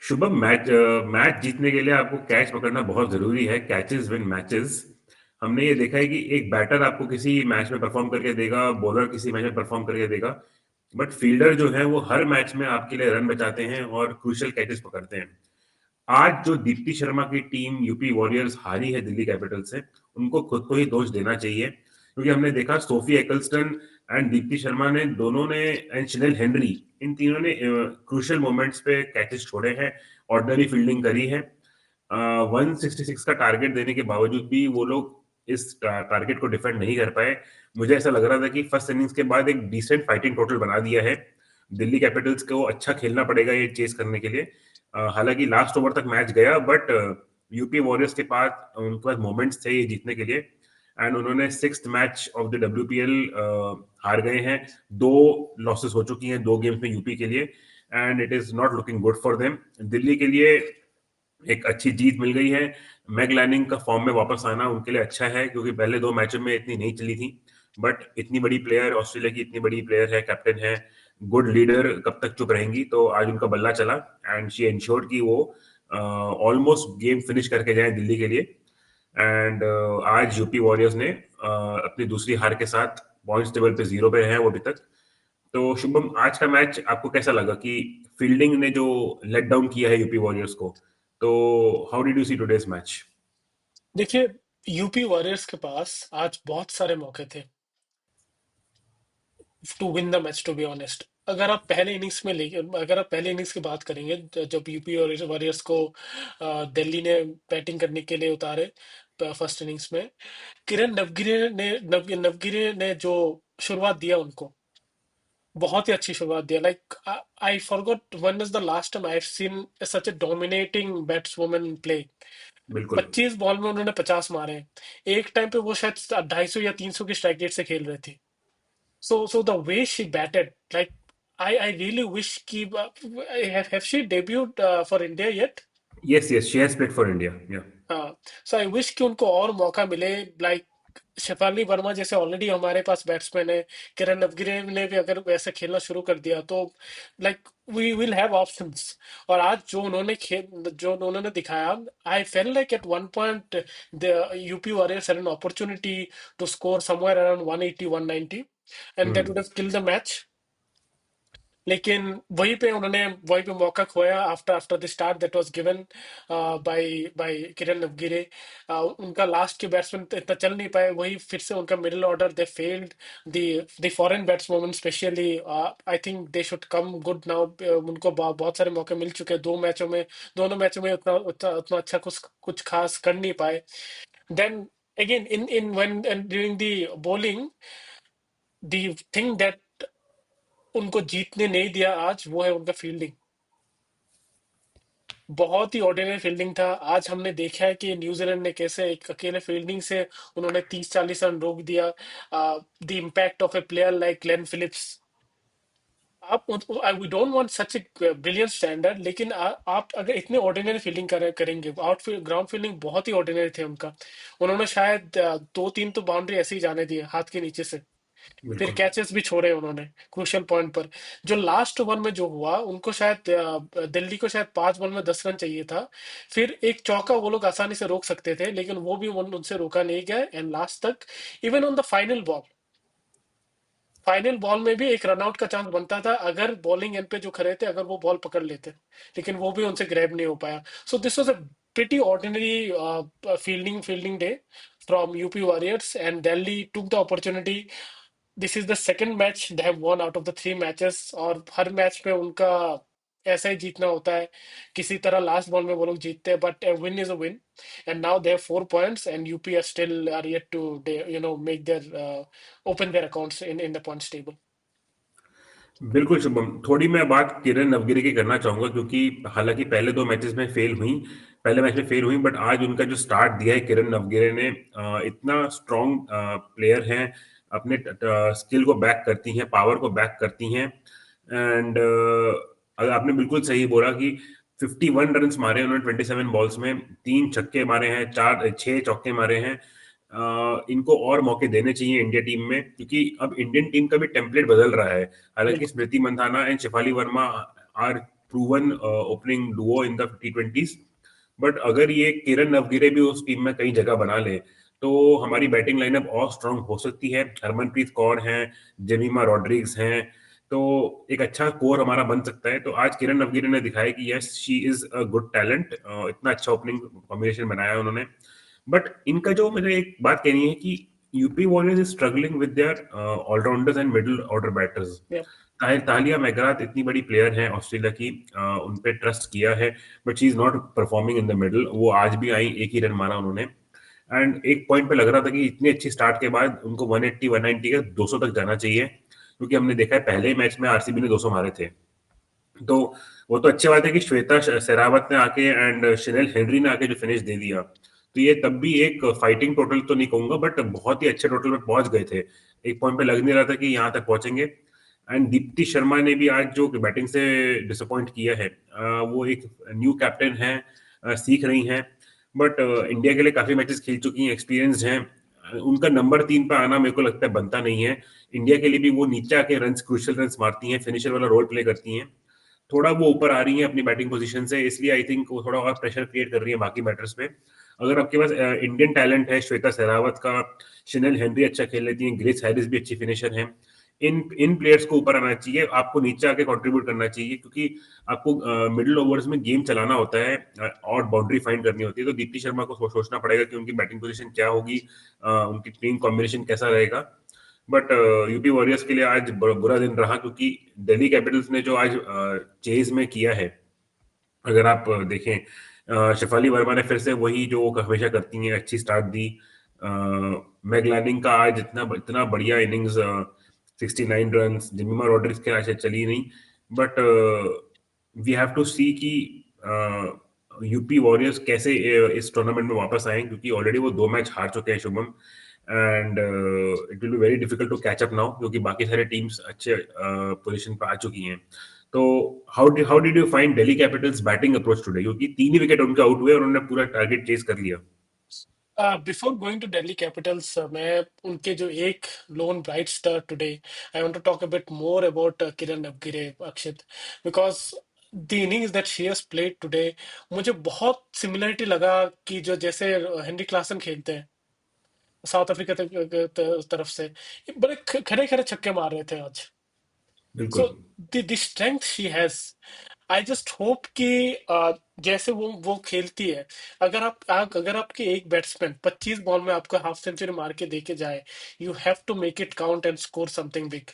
Shubham, match जीतने के लिए आपको कैच पकड़ना बहुत जरूरी है। Catches win matches. हमने ये देखा है कि एक बैटर आपको किसी मैच में परफॉर्म करके देगा, बॉलर किसी मैच में परफॉर्म करके देगा, बट फील्डर जो है वो हर मैच में आपके लिए रन बचाते हैं और क्रूशियल कैचेस पकड़ते हैं। आज जो दीप्ति शर्मा की टीम यूपी वॉरियर्स हारी है दिल्ली कैपिटल से, उनको खुद को ही दोष देना चाहिए, क्योंकि हमने देखा सोफी एक्लस्टन एंड दीप्ति शर्मा ने दोनों ने एंड शिनेल हेनरी, इन तीनों ने क्रूशियल मोमेंट्स पे कैचेस छोड़े हैं, ऑर्डिनरी फील्डिंग करी है। 166 का टारगेट देने के बावजूद भी वो लोग इस टारगेट को डिफेंड नहीं कर पाए। मुझे ऐसा लग रहा था कि फर्स्ट इनिंग्स के बाद एक डिसेंट फाइटिंग टोटल बना दिया है। दिल्ली कैपिटल्स को अच्छा खेलना पड़ेगा ये चेस करने के लिए। हालांकि लास्ट ओवर तक मैच गया, बट यूपी वॉरियर्स के पास उनके पास मोमेंट्स थे ये जीतने के लिए, एंड उन्होंने sixth match of the WPL हार गए हैं। दो लॉसेस हो चुकी हैं 2 गेम्स में यूपी के लिए, and it is not looking good for them. Delhi के लिए एक अच्छी जीत मिल गई है। मैग लैनिंग का फॉर्म में वापस आना उनके लिए अच्छा है, क्योंकि पहले 2 मैचों में इतनी नहीं चली थी। बट इतनी बड़ी प्लेयर, ऑस्ट्रेलिया की इतनी बड़ी प्लेयर है, कैप्टन है, गुड लीडर, कब तक चुप रहेंगी? तो आज उनका बल्ला चला एंड शी इंश्योर्ड कि वो ऑलमोस्ट गेम फिनिश करके जाए दिल्ली के लिए। एंड आज यूपी वॉरियर्स ने अपनी दूसरी हार के साथ पॉइंट्स टेबल पे 0 पे है वो अभी तक। तो शुभम, आज का मैच आपको कैसा लगा कि फील्डिंग ने जो लेट डाउन किया है यूपी वॉरियर्स को? तो how did you see today's match? देखिए, यूपी वॉरियर्स के पास आज बहुत सारे मौके थे to win the match, to be honest. अगर आप पहले इनिंग्स की बात करेंगे, जब यूपी वॉरियर्स को दिल्ली ने बैटिंग करने के लिए उतारे फर्स्ट इनिंग्स में, किरण नवगिरे ने जो शुरुआत दिया उनको, बहुत ही अच्छी शुरुआत दिया। Like I forgot when is the last time I have seen such a dominating batswoman play. बिल्कुल। 25 बॉल में उन्होंने 50 मारे हैं। एक टाइम पे वो शायद 250 या 300 की स्ट्राइक रेट से खेल रही थी। So the way she batted, like I really wish ki have she debuted for India yet? Yes yes, she has played for India, या। हाँ, सो आई विश कि उनको और मौका मिले। लाइक शेफाली वर्मा जैसे ऑलरेडी हमारे पास बैट्समैन है, किरण नवगिरे ने भी अगर वैसे खेलना शुरू कर दिया तो like we will have options. और आज जो उन्होंने दिखाया, I feel like at one point the UP Warriors had an opportunity to score somewhere around 180 190 and that hmm. Would have killed the match. लेकिन वहीं पे मौका खोया after after the start that was given by by Kiran Navgire. उनका last के batsman इतना चल नहीं पाए, वही फिर से उनका middle order they failed. The foreign batsman specially, I think they should come good now. उनको बहुत सारे मौके मिल चुके हैं 2 मैचों में। दोनों मैचों में उतना उतना उतना अच्छा कुछ कुछ खास कर नहीं पाए। Then again in when during the bowling, the thing that उनको जीतने नहीं दिया आज, वो है उनका फील्डिंग। बहुत ही ऑर्डिनरी फील्डिंग था। आज हमने देखा है कि न्यूजीलैंड ने कैसे एक अकेले फील्डिंग से उन्होंने 30-40 रन रोक दिया। The impact of a player like Glenn Phillips. आप we don't want such a brilliant standard, लेकिन आप अगर इतने ऑर्डिनरी फील्डिंग करेंगे, आउटफील्ड ग्राउंड फील्डिंग बहुत ही ऑर्डिनरी थे उनका। उन्होंने शायद 2-3 तो बाउंड्री ऐसे ही जाने दिए हाथ के नीचे से। फिर बिल्कुल। कैचेस भी छोड़े उन्होंने क्रूशियल पॉइंट पर। जो लास्ट ओवर में जो हुआ, उनको शायद दिल्ली को शायद 5 बॉल में 10 रन चाहिए था। फिर एक चौका वो लोग आसानी से रोक सकते थे, लेकिन वो भी उनसे रोका नहीं गया एंड लास्ट तक। Even on the final ball में भी एक रनआउट का चांस बनता था अगर बॉलिंग एंड पे जो खड़े थे अगर वो बॉल पकड़ लेते, लेकिन वो भी उनसे ग्रैब नहीं हो पाया। So this was a pretty ordinary fielding day from UP Warriors, and Delhi took the opportunity. This is the second match they have won out of the 3 matches, और हर मैच में उनका ऐसा ही जीतना होता है। किसी तरह लास्ट बॉल में वो लोग जीतते हैं, but win is a win. And now they have 4 points and UP are still are yet to make their open their accounts in the points table. बिल्कुल शुभम, थोड़ी मैं बात किरण नवगिरी की करना चाहूंगा, क्योंकि हालांकि पहले 2 मैचेस में फेल हुई, पहले मैच में फेल हुई, बट आज उनका जो स्टार्ट दिया है किरण नवगिरी ने, इतना स्ट्रांग प्लेयर हैं, अपने स्किल को बैक करती हैं, पावर को बैक करती हैं। एंड आपने बिल्कुल सही बोला कि 51 रन मारे उन्होंने 27 बॉल्स में, 3 छक्के मारे हैं, 6 चौके मारे हैं। इनको और मौके देने चाहिए इंडिया टीम में, क्योंकि अब इंडियन टीम का भी टेम्पलेट बदल रहा है। हालांकि बिल्कुल। Smriti Mandhana and Shefali Verma are proven opening duo in the T20s। But अगर ये किरण नवगिरे भी उस टीम में कई जगह बना ले तो हमारी बैटिंग लाइनअप और स्ट्रांग हो सकती है। हरमनप्रीत कौर हैं, जेमिमा रॉड्रिग्स हैं, तो एक अच्छा कोर हमारा बन सकता है। तो आज किरण नवगिरे ने दिखाया कि yes she is a good talent. इतना अच्छा ओपनिंग कॉम्बिनेशन बनाया उन्होंने। बट इनका जो मुझे एक बात कहनी है कि UP Warriors is struggling with their allrounders and middle order batters. Yeah. Tahlia McGrath इतनी बड़ी प्लेयर है ऑस्ट्रेलिया की, उन पे ट्रस्ट किया है, but she is not performing in the middle. वो आज भी आई, एक ही रन मारा उन्होंने। एंड एक पॉइंट पे लग रहा था कि इतनी अच्छी स्टार्ट के बाद उनको 180 190 का 200 तक जाना चाहिए, क्योंकि हमने देखा है पहले ही मैच में आरसीबी ने 200 मारे थे। तो वो तो अच्छी बात है कि श्वेता शेरावत ने आके एंड शिनेल हेनरी ने आके जो फिनिश दे दिया, तो ये तब भी एक फाइटिंग टोटल तो नहीं कहूंगा, बट बहुत ही अच्छे टोटल में पहुंच गए थे। एक पॉइंट पे लग नहीं रहा था कि यहाँ तक पहुंचेंगे। एंड दीप्ति शर्मा ने भी आज जो बैटिंग से डिसअपॉइंट किया है, वो एक न्यू कैप्टन है, सीख रही हैं, बट इंडिया के लिए काफी मैचेस खेल चुकी हैं, एक्सपीरियंस्ड हैं। उनका नंबर 3 पे आना मेरे को लगता है बनता नहीं है। इंडिया के लिए भी वो नीचे आके रन, क्रूशियल रन मारती हैं, फिनिशर वाला रोल प्ले करती हैं। थोड़ा वो ऊपर आ रही है अपनी बैटिंग पोजीशन से, इसलिए आई थिंक वो थोड़ा और प्रेशर क्रिएट कर रही है बाकी बैटर्स पे। अगर आपके पास इंडियन टैलेंट है, श्वेता शेरावत का, शिनेल हेनरी अच्छा खेल लेती है, ग्रेस हैरिस भी अच्छी फिनिशर है, इन इन प्लेयर्स को ऊपर आना चाहिए, आपको नीचे आके कंट्रीब्यूट करना चाहिए, क्योंकि आपको मिडिल ओवर्स में गेम चलाना होता है, और बाउंड्री फाइंड करनी होती है। तो दीप्ति शर्मा को सोचना पड़ेगा कि उनकी बैटिंग पोजीशन क्या होगी, उनकी टीम कॉम्बिनेशन कैसा रहेगा। बट यूपी वॉरियर्स के लिए आज बुरा दिन रहा, क्योंकि दिल्ली कैपिटल्स ने जो आज चेज में किया है, अगर आप देखें, शेफाली वर्मा ने फिर से वही जो वो हमेशा करती हैं, अच्छी स्टार्ट दी। मैग लैनिंग का आज इतना इतना बढ़िया इनिंग्स, 69 रन। जिमिमा रॉड्रिग्स के आज चली नहीं, बट वी हैव टू सी कि यूपी वॉरियर्स कैसे इस टूर्नामेंट में वापस आए, क्योंकि ऑलरेडी वो 2 मैच हार चुके हैं Shubham. And it will be very difficult to catch up now, क्योंकि बाकी सारे टीम्स अच्छे पोजीशन पर आ चुकी हैं। तो how did you find Delhi Capitals batting approach today, क्योंकि 3 ही विकेट उनके आउट हुए और उन्होंने पूरा टारगेट चेस कर लिया। Before going to Delhi Capitals, मैं उनके जो एक lone bright star today, I want to talk a bit more about Kiran Navgire, Akshit, because the innings that she has played today, मुझे बहुत सिमिलरिटी लगा कि जो जैसे हेनरी क्लासन खेलते हैं साउथ अफ्रीका तरफ से, ये बड़े खड़े खड़े छक्के मार रहे थे आज। सो बिल्कुल। The strength she has, I just hope कि जैसे वो खेलती है, अगर आपके एक बैट्समैन 25 बॉल में आपको हाफ सेंचुरी मार के दे के जाए, you have to make it count and score something big.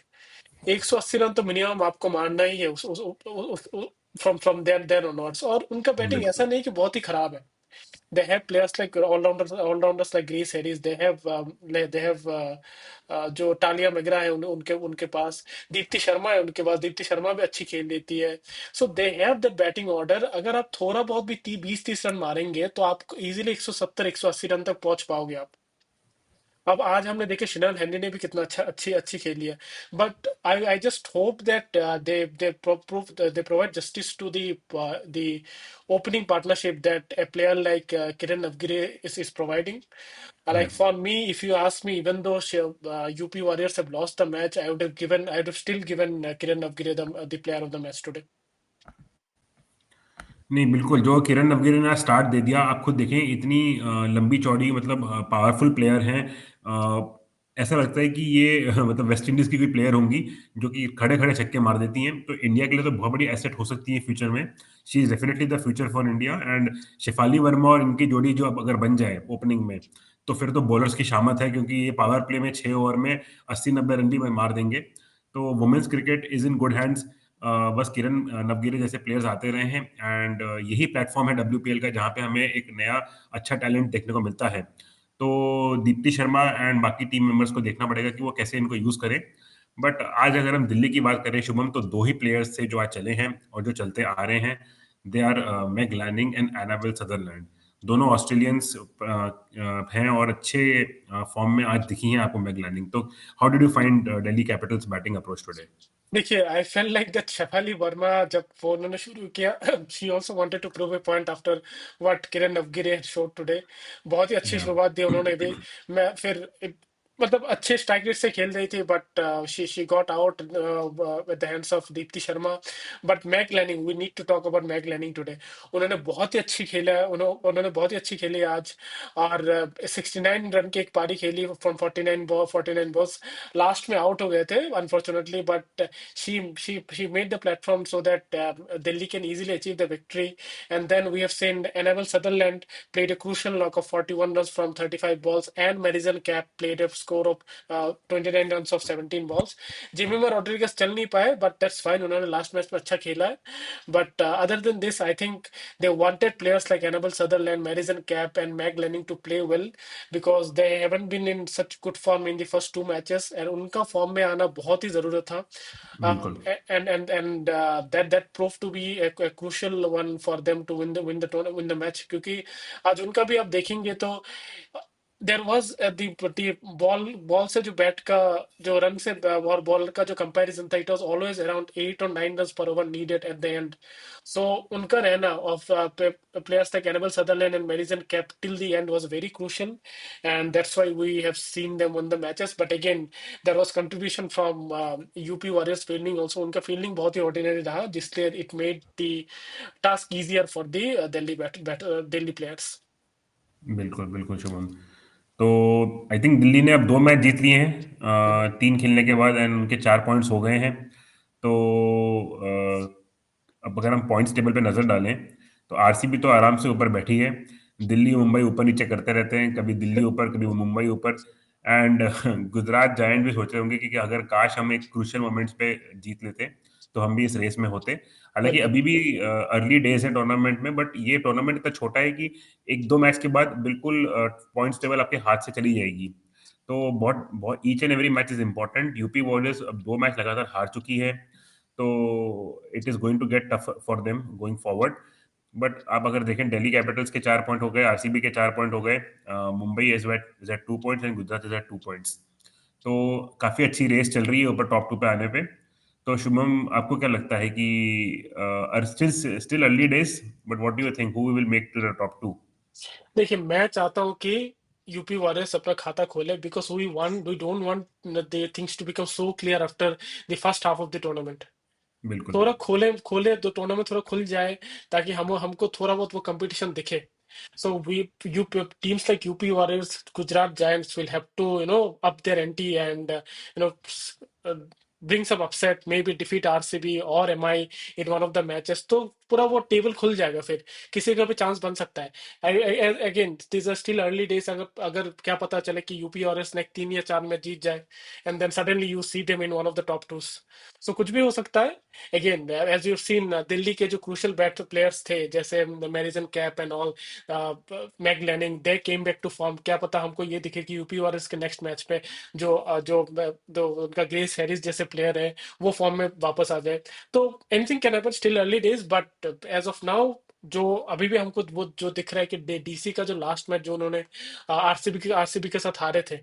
180 run तो मिनिमम आपको मारना ही है उस from from there there onwards. और उनका बैटिंग ऐसा बिल्कुल। नहीं कि बहुत ही खराब है। they have players like all rounders like Grace Harris, जो टालिया मगरा है उनके उनके पास, दीप्ति शर्मा है उनके पास, दीप्ति शर्मा भी अच्छी खेल लेती है। So they have the batting order, अगर आप थोड़ा बहुत भी 20-30 रन मारेंगे तो आप इजीली 170-180 रन तक पहुंच पाओगे आप। अब आज हमने देखे शिनल हेनरी ने भी कितना अच्छी अच्छी खेली है। But I just hope that they provide justice to the opening partnership that a player like Kiran Navgire is providing. Yeah. Like for me, if you ask me, even though UP Warriors have lost the match, I would have still given Kiran Navgire the player of the match today. नहीं, बिल्कुल, जो किरण नवगिरे ने start दे दिया, आप खुद देखें, इतनी लंबी चौड़ी, मतलब पावरफुल प्लेयर हैं। ऐसा लगता है कि ये मतलब वेस्ट इंडीज की कोई प्लेयर होंगी, जो कि खड़े खड़े छक्के मार देती हैं। तो इंडिया के लिए तो बहुत बड़ी एसेट हो सकती है फ्यूचर में। She is definitely the future for India. And Shefali Verma और इनकी जोड़ी जो अब अगर बन जाए ओपनिंग में, तो फिर तो बॉलर्स की शामत है, क्योंकि ये पावर प्ले में 6 ओवर में 80-90 रन भी मार देंगे। तो women's cricket is in good hands. बस किरण नवगिरे जैसे प्लेयर्स आते रहे हैं, एंड यही प्लेटफॉर्म है WPL का, जहाँ पे हमें एक नया अच्छा टैलेंट देखने को मिलता है। तो दीप्ति शर्मा एंड बाकी टीम मेंबर्स को देखना पड़ेगा कि वो कैसे इनको यूज करें। बट आज अगर हम दिल्ली की बात करें शुभम, तो 2 ही प्लेयर्स थे जो आज चले हैं और जो चलते आ रहे हैं। They are Meg Lanning and Annabel Sutherland. दोनों ऑस्ट्रेलियंस हैं और अच्छे फॉर्म में आज दिखी हैं आपको मैग लैनिंग। तो how did you find Delhi Capitals batting approach today? देखिए, I feel like that Shafali Verma जब वो उन्होंने शुरू किया, she also wanted to prove a point after what Kiran Navgire showed today. बहुत ही अच्छी या। शुरुआत दी उन्होंने भी। मैं फिर मतलब अच्छे स्ट्राइक रेट से खेल रही थी, but she got out with the hands of Deepti Sharma. But Meg Lanning, we need to talk about Meg Lanning today. उन्होंने बहुत ही अच्छी खेला है, उन्होंने बहुत ही अच्छी खेली आज। और 69 रन की एक पारी खेली फ्रॉम 49 बॉल्स। लास्ट में आउट हो गए थे unfortunately, but she made the platform so that Delhi can easily achieve the victory. And then we have seen Annabel Sutherland played a crucial knock of 41 runs from 35 balls, and Madison Cap played a score of 29 runs of 17 balls. Jemimah Rodrigues चल नहीं पाए, but that's fine, उन्होंने last match में अच्छा खेला है। But other than this, I think they wanted players like Annabel Sutherland, Marizanne Kapp and Meg Lanning to play well, because they haven't been in such good form in the first two matches, and उनका form में आना बहुत ही जरूरत था। बिल्कुल। And that proved to be a crucial one for them to win the tournament, win the match, क्योंकि आज उनका भी आप देखेंगे तो देर वॉज दी बॉल से जो बैट का जो रन से और बॉल का जो कंपैरिजन था, इट वाज ऑलवेज अराउंड 8 और 9 रन पर over needed at the end. So उनका रहना of players like Annabel Sutherland and Marizanne Kapp till the end was very crucial, and that's why we have seen them win the matches. But again there was contribution from UP Warriors fielding also. उनका fielding बहुत ही ordinary रहा, जिसलिए it made the task easier for the Delhi players. बिल्कुल बिल्कुल शुभम। तो I think Delhi ने अब 2 मैच जीत लिए हैं, 3 खेलने के बाद, एंड उनके 4 पॉइंट्स हो गए हैं। तो अब अगर हम पॉइंट्स टेबल पे नजर डालें तो आरसीबी तो आराम से ऊपर बैठी है। दिल्ली मुंबई ऊपर नीचे करते रहते हैं, कभी दिल्ली ऊपर कभी मुंबई ऊपर। एंड गुजरात जायंट भी सोच रहे होंगे कि अगर काश हम एक क्रूशियल मोमेंट्स पे जीत लेते तो हम भी इस रेस में होते। हालांकि बिल्कुल अभी भी अर्ली डेज है टूर्नामेंट में, बट ये टूर्नामेंट इतना छोटा है कि 1-2 मैच के बाद बिल्कुल पॉइंट्स टेबल आपके हाथ से चली जाएगी। तो बहुत बहुत each and every match is important. UP Warriors अब 2 मैच लगातार हार चुकी है, तो it is going to get tough for them going forward. But आप अगर देखें, दिल्ली कैपिटल्स के 4 पॉइंट हो गए, आरसीबी के 4 पॉइंट हो गए, Mumbai is at 2 points and Gujarat is at 2 points. तो काफी अच्छी रेस चल रही है ऊपर टॉप 2 पे आने पे। तो शुभम, आपको क्या लगता है कि still still early days, but what do you think who will make to the top 2? देखिए, मैं चाहता हूँ कि यूपी वॉरियर्स अपना खाता खोले, because we don't want the things to become so clear after the first half of the tournament. बिल्कुल थोड़ा खोले खोले तो टूर्नामेंट थोड़ा खुल जाए, ताकि हम हमको थोड़ा बहुत वो कंपटीशन दिखे। So you teams like UP Warriors, Gujarat Giants will have to up their ante and uh, bring some upset, maybe defeat RCB or MI in one of the matches, तो पूरा वो टेबल खुल जाएगा, फिर किसी का भी चांस बन सकता है। Again this are still early days, अगर अगर क्या पता चले कि यूपी वॉरियर्स ने 3 या 4 मैच जीत जाए, and then suddenly you see them in one of the top twos. सो कुछ भी हो सकता है। Again as you seen, Delhi के जो क्रूशियल बैट प्लेयर्स थे, जैसे Marizanne Kapp and all, Meg Lanning, they came back to form. क्या पता हमको ये दिखे कि यूपी वॉरियर्स के नेक्स्ट मैच पे जो उनका ग्रेस हैरिस जैसे प्लेयर है, वो फॉर्म में वापस आ जाए। तो anything can happen, still early days, but as of now जो अभी भी हमको वो जो दिख रहा है कि डीसी का जो लास्ट मैच जो उन्होंने आरसीबी के साथ हारे थे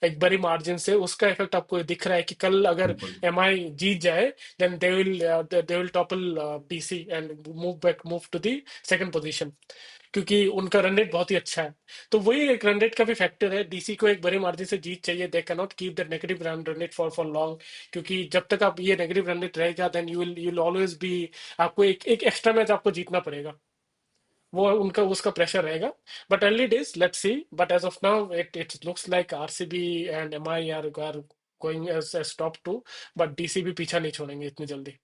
एक बड़ी मार्जिन से, उसका इफेक्ट आपको दिख रहा है कि कल अगर बिल्कुल। एमआई जीत जाए, then they will topple DC and move to the second position, क्योंकि उनका रन रेट बहुत ही अच्छा है। तो वही एक रन रेट का भी फैक्टर है, डीसी को एक बड़े मार्जिन से जीत चाहिए। They can not keep that negative run rate for long, क्योंकि जब तक आप ये नेगेटिव रन रेट रहेगा, then you will always be, आपको एक एक एक्स्ट्रा मैच आपको जीतना पड़ेगा, वो उनका उसका प्रेशर रहेगा। But early days, let's see. But as of now it looks like RCB and MI are going as top two, but DC भी पीछा नहीं छोड़ेंगे इतनी जल्दी।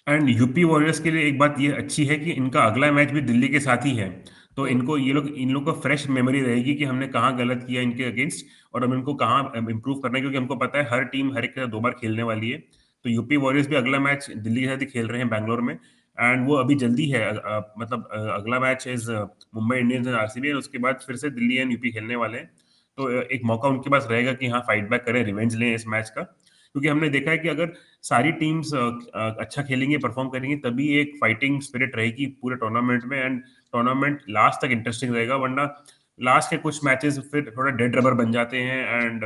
एंड यूपी वॉरियर्स के लिए एक बात ये अच्छी है कि इनका अगला मैच भी दिल्ली के साथ ही है। तो हम्म, इनको ये लोग इन लोग को फ्रेश मेमोरी रहेगी कि हमने कहाँ गलत किया इनके अगेंस्ट, और हम इनको कहाँ इंप्रूव करना है, क्योंकि हमको पता है हर टीम हर एक के साथ 2 बार खेलने वाली है। तो यूपी वॉरियर्स भी अगला मैच दिल्ली के साथ ही खेल रहे हैं बैंगलोर में। एंड वो अभी जल्दी है, मतलब अगला match is Mumbai Indians and RCB, and उसके बाद फिर से दिल्ली एंड यूपी खेलने वाले हैं। तो एक मौका उनके पास रहेगा कि हाँ, फाइट बैक करें, रिवेंज लें इस मैच का। क्योंकि हमने देखा है कि अगर सारी टीम्स अच्छा खेलेंगे, परफॉर्म करेंगे, तभी एक फाइटिंग स्पिरिट रहेगी पूरे टूर्नामेंट में, एंड टूर्नामेंट लास्ट तक इंटरेस्टिंग रहेगा। वरना लास्ट के कुछ मैचेस फिर थोड़ा डेड रबर बन जाते हैं, एंड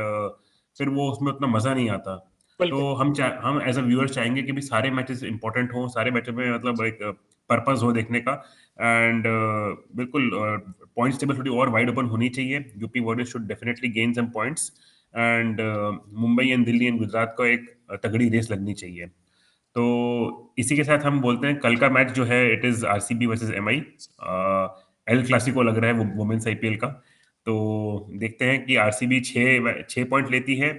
फिर वो उसमें उतना मजा नहीं आता। तो बिल्कुल हम एज अ व्यूअर चाहेंगे कि भी सारे मैचेस इंपॉर्टेंट हों, सारे मैचेस में मतलब एक पर्पस हो देखने का। एंड बिल्कुल पॉइंट्स टेबल थोड़ी और वाइड ओपन होनी चाहिए। UP Warriors should definitely gain some points, and Mumbai and Delhi and Gujarat को एक तगड़ी रेस लगनी चाहिए। तो इसी के साथ हम बोलते हैं कल का मैच जो है it is RCB versus MI, El Clasico लग रहा है वुमेन्स आईपीएल का। तो देखते हैं कि आरसीबी छः पॉइंट लेती है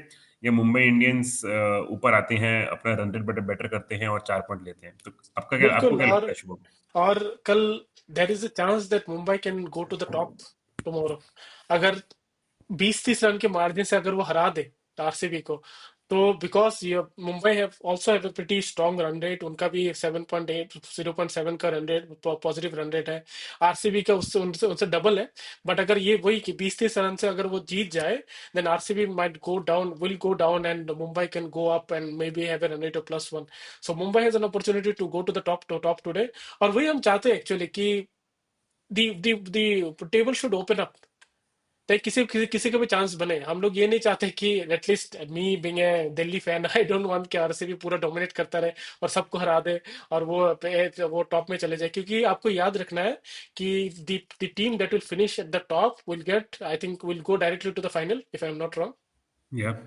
या मुंबई इंडियंस ऊपर आते हैं, अपना रन रेट बेटर करते हैं और 4 पॉइंट लेते हैं। तो आपको बिल्कुल। क्या लगता है शुभम? और कल there is a chance that Mumbai can go to the top tomorrow. अगर 20-30 रन के मार्जिन से अगर वो हरा दे आरसीबी को, तो बिकॉज ये Mumbai have also have a pretty strong run rate, उनका भी 7.8 0.7 का run rate positive run rate है। आरसीबी का उससे उनसे उनसे डबल है। बट अगर ये वही कि 20-30 रन से अगर वो जीत जाए, then RCB might go down, will go down, and Mumbai can go up and maybe have a run rate of +1। So Mumbai has an opportunity to go to the top today. और वही हम चाहते हैं एक्चुअली कि the table should open up, तो किसी को भी चांस बने। हम लोग ये नहीं चाहते कि at least me being a Delhi fan, I don't want कि आरसीबी पूरा डोमिनेट करता रहे और सबको हरा दे और वो टॉप में चले जाए। क्योंकि आपको याद रखना है कि the team that will finish at the top will get, I think will go directly to the final if I am not wrong. या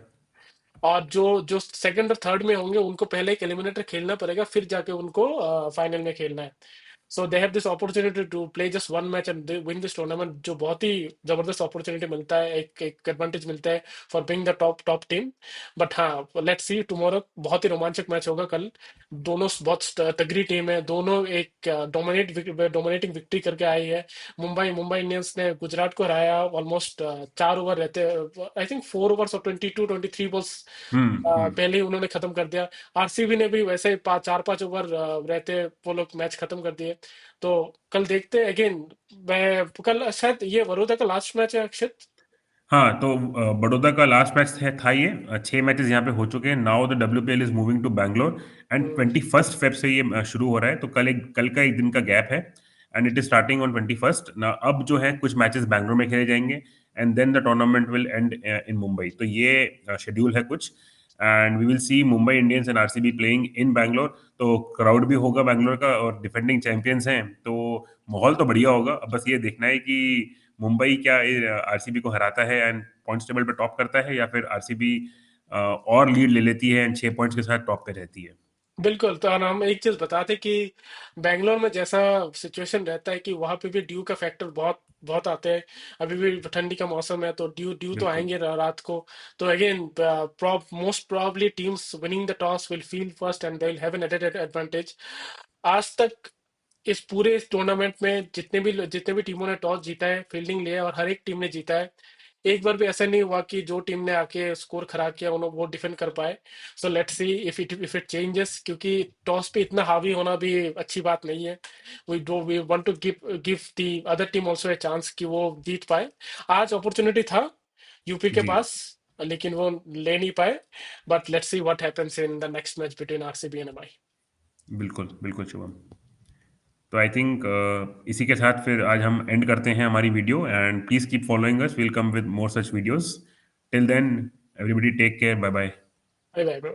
और जो जो सेकंड और थर्ड में होंगे उनको पहले एक एलिमिनेटर खेलना पड़ेगा, फिर जाके उनको फाइनल में खेलना है। So they have this opportunity to play just one match and win this tournament, जो बहुत ही जबरदस्त अपॉर्चुनिटी मिलता है, एक एडवांटेज मिलता है for being the top team. But हाँ, लेट्स सी टुमारो, बहुत ही रोमांचक मैच होगा कल। दोनों बहुत तगड़ी टीम है, दोनों एक डोमिनेटिंग विक्ट्री करके आई है। मुंबई मुंबई इंडियंस ने गुजरात को हराया ऑलमोस्ट 4 ओवर रहते, आई थिंक 4 ओवर्स और 22-23 बॉल्स हम्म। पहले ही उन्होंने खत्म कर दिया। आरसीबी ने भी वैसे ही 4-5 ओवर रहते वो लोग मैच खत्म कर दिए। तो कल देखते हैं अगेन। मैं कल शायद ये बड़ौदा का लास्ट मैच है अक्षित। हाँ, तो बड़ौदा का लास्ट मैच था ये। 6 मैचेस यहाँ पे हो चुके हैं। Now the WPL is moving to Bangalore and hmm, 21 Feb से ये शुरू हो रहा है। तो कल का एक दिन का गैप है and it is starting on 21st ना। अब जो है कुछ मैचेस बैंगलोर में खेले जाएंगे and then the tournament will end in Mumbai. तो ये शेड्यूल है कुछ। And we will see Mumbai Indians and RCB playing in Bangalore. तो क्राउड भी होगा बैंगलोर का और डिफेंडिंग चैंपियंस हैं, तो माहौल तो बढ़िया होगा। अब बस ये देखना है कि मुंबई क्या आरसीबी को हराता है एंड पॉइंट्स टेबल पे टॉप करता है, या फिर आरसीबी और लीड ले लेती है एंड 6 पॉइंट्स के साथ टॉप पे रहती है। बिल्कुल। तो हम एक चीज बताते कि बैंगलोर में जैसा सिचुएशन रहता है कि वहां पे भी ड्यू का फैक्टर बहुत बहुत आते हैं। अभी भी ठंडी का मौसम है, तो ड्यू ड्यू तो बिल्कुल। आएंगे रात को। तो again most probably teams winning the toss will feel first and they will have an advantage. आज तक इस पूरे इस टूर्नामेंट में जितने भी टीमों ने टॉस जीता है, फील्डिंग लिया है, और हर एक टीम ने जीता है। एक बार भी ऐसा नहीं हुआ कि जो टीम ने आके स्कोर खराब किया उन्होंने वो डिफेंड कर पाए। So let's see if it changes, क्योंकि टॉस पे इतना हावी होना भी अच्छी बात नहीं है। We want to give give the other team also a chance कि वो जीत पाए। आज अपॉर्चुनिटी था यूपी के जी। पास, लेकिन वो ले नहीं पाए। But let's see what happens in the next match between RCB and MI. बिल्कुल बिल्कुल शुभम। तो आई थिंक इसी के साथ फिर आज हम एंड करते हैं हमारी video and please keep following us, will come with more such videos. Till then everybody take care, bye bye. Bye bye.